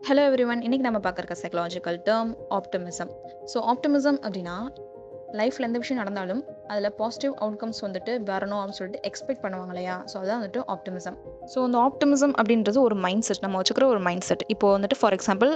Hello everyone. இன்னைக்கு நம்ம பார்க்க இருக்க psychological term optimism. So optimism அப்படின்னா லைஃப்ல எந்த விஷயம் நடந்தாலும் அதில் பாசிட்டிவ் அவுட்கம்ஸ் வந்துட்டு வரணும் அப்படின்னு சொல்லிட்டு எக்ஸ்பெக்ட் பண்ணுவாங்க இல்லையா? ஸோ அதான் வந்துட்டு ஆப்டிமிசம். ஸோ அந்த ஆப்டிமிசம் அப்படின்றது ஒரு மைண்ட் செட், நம்ம வச்சுக்கிற ஒரு மைண்ட் செட். இப்போ வந்துட்டு ஃபார் எக்ஸாம்பிள்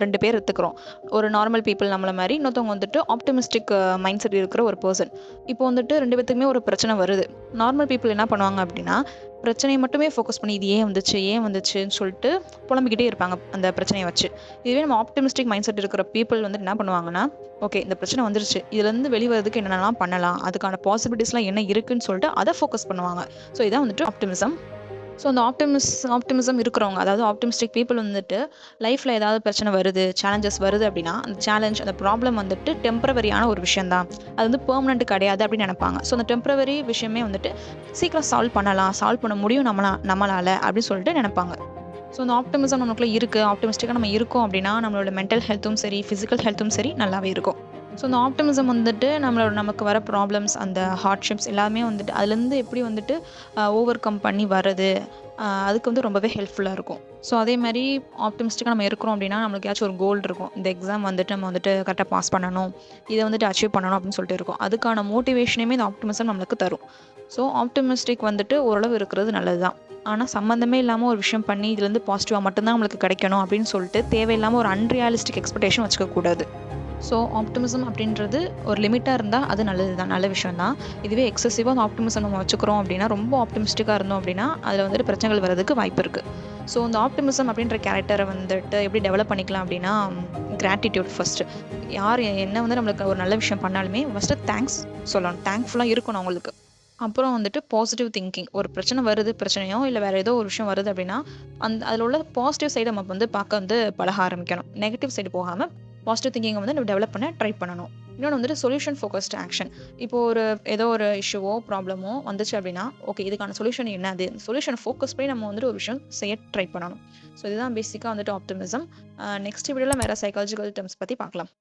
2 பேர் எடுத்துக்கிறோம். ஒரு நார்மல் பீப்புள் நம்மள மாதிரி, இன்னொருத்தவங்க வந்துட்டு ஆப்டிமிஸ்டிக் மைண்ட் செட் இருக்கிற ஒரு பர்சன். இப்போ வந்துட்டு 2 பேத்துக்குமே ஒரு பிரச்சனை வருது. நார்மல் பீப்புள் என்ன பண்ணுவாங்க அப்படின்னா, பிரச்சனையை மட்டுமே ஃபோக்கஸ் பண்ணி இது ஏன் வந்துச்சு ஏன் வந்துச்சுன்னு சொல்லிட்டு புலம்பிக்கிட்டே இருப்பாங்க அந்த பிரச்சனையை வச்சு. இதுவே நம்ம ஆப்டிமிஸ்டிக் மைண்ட் செட் இருக்கிற பீப்புள் வந்து என்ன பண்ணுவாங்கன்னா, ஓகே இந்த பிரச்சனை வந்துருச்சு, இதுலேருந்து வெளிவரதுக்கு என்னென்னலாம் பண்ணலாம், அதுக்கான பாசிபிலிட்டிஸ்லாம் என்ன இருக்குன்னு சொல்லிட்டு அதை ஃபோக்கஸ் பண்ணுவாங்க. ஸோ இதான் வந்துட்டு ஆப்டிமிசம். ஸோ அந்த ஆப்டிமிசம் இருக்கிறவங்க, அதாவது ஆப்டிமிஸ்டிக் பீப்புள் வந்துட்டு லைஃப்பில் ஏதாவது பிரச்சனை வருது, சேலஞ்சஸ் வருது அப்படின்னா, அந்த சேலஞ்ச் அந்த ப்ராப்ளம் வந்துட்டு டெம்பரவரியான ஒரு விஷயம் தான், அது வந்து பெர்மனெண்ட் கிடையாது அப்படின்னு நினைப்பாங்க. ஸோ அந்த டெம்பரவரி விஷயமே வந்துட்டு சீக்கிரம் சால்வ் பண்ண முடியும் நம்மளால அப்படின்னு சொல்லிட்டு நினைப்பாங்க. ஸோ அந்த ஆப்டிமிசம் நமக்குள்ள இருக்குது, ஆப்டிமிஸ்டிக்காக நம்ம இருக்கோம் அப்படின்னா நம்மளோட மென்டல் ஹெல்த்தும் சரி, ஃபிசிக்கல் ஹெல்த்தும் சரி நல்லாவே இருக்கும். ஸோ அந்த ஆப்டிமிசம் வந்துட்டு நமக்கு வர ப்ராப்ளம்ஸ், அந்த ஹார்ட்ஷிப்ஸ் எல்லாமே வந்துட்டு அதுலேருந்து எப்படி வந்துட்டு ஓவர் கம் பண்ணி வர்றது, அதுக்கு வந்து ரொம்பவே ஹெல்ப்ஃபுல்லாக இருக்கும். ஸோ அதே மாதிரி ஆப்டிமிஸ்டிக்காக நம்ம இருக்கிறோம் அப்படின்னா நம்மளுக்கு ஏதாச்சும் ஒரு கோல் இருக்கும். இந்த எக்ஸாம் வந்துட்டு நம்ம வந்துட்டு கரெக்டாக பாஸ் பண்ணணும், இதை வந்துட்டு அச்சீவ் பண்ணணும் அப்படின்னு சொல்லிட்டு இருக்கும். அதுக்கான மோட்டிவேஷனையுமே இந்த ஆப்டிமிசம் நம்மளுக்கு தரும். ஸோ ஆப்டிமிஸ்டிக் வந்துட்டு ஓரளவு இருக்கிறது நல்லது தான். ஆனால் சம்மந்தமே இல்லாமல் ஒரு விஷயம் பண்ணி இதுலேருந்து பாசிட்டிவாக மட்டும்தான் நம்மளுக்கு கிடைக்கணும் அப்படின்னு சொல்லிட்டு தேவையில்லாமல் ஒரு அன்ரியாலிஸ்டிக் எக்ஸ்பெக்டேஷன் வச்சுக்கக்கூடாது. ஸோ ஆப்டிமிசம் அப்படின்றது ஒரு லிமிட்டாக இருந்தால் அது நல்லது தான், நல்ல விஷயம் தான். இதுவே எக்ஸசிவாக அந்த ஆப்டிமிசம் நம்ம வச்சுக்கிறோம் அப்படின்னா, ரொம்ப ஆப்டிமிஸ்டிக்காக இருந்தோம் அப்படின்னா அதில் வந்துட்டு பிரச்சனைகள் வரதுக்கு வாய்ப்பு இருக்குது. ஸோ இந்த ஆப்டிமிசம் அப்படின்ற கேரக்டரை வந்துட்டு எப்படி டெவலப் பண்ணிக்கலாம் அப்படின்னா, கிராட்டிடியூட் ஃபஸ்ட்டு. யார் என்ன வந்து நம்மளுக்கு ஒரு நல்ல விஷயம் பண்ணாலுமே ஃபஸ்ட்டு தேங்க்ஸ் சொல்லணும், தேங்க்ஃபுல்லாக இருக்கணும் அவங்களுக்கு. அப்புறம் வந்துட்டு பாசிட்டிவ் திங்கிங். ஒரு பிரச்சனையோ இல்லை வேறு ஏதோ ஒரு விஷயம் வருது அப்படின்னா, அதில் உள்ள பாசிட்டிவ் சைடை நம்ம வந்து பார்க்க வந்து பழக ஆரம்பிக்கணும். நெகட்டிவ் சைடு போகாமல் பாசிட்டிவ் திங்கிங்கை வந்து நம்ம டெவலப் பண்ண ட்ரை பண்ணணும். இன்னொன்று வந்துட்டு சொல்யூஷன் ஃபோக்கஸ்டு ஆக்ஷன். இப்போது ஏதோ ஒரு இஷ்யூவோ ப்ராப்ளமோ வந்துச்சு அப்படின்னா, ஓகே இதுக்கான சொல்யூஷன் என்னது, சொல்யூஷனை ஃபோக்கஸ் பண்ணி நம்ம வந்துட்டு ஒரு விஷயம் செய்ய ட்ரை பண்ணணும். ஸோ இதுதான் பேசிக்காக வந்துட்டு ஆப்டிமிசம். நெக்ஸ்ட் வீடியோவில் வேறு சைக்காலஜிக்கல் டெர்ம்ஸ் பற்றி பார்க்கலாம்.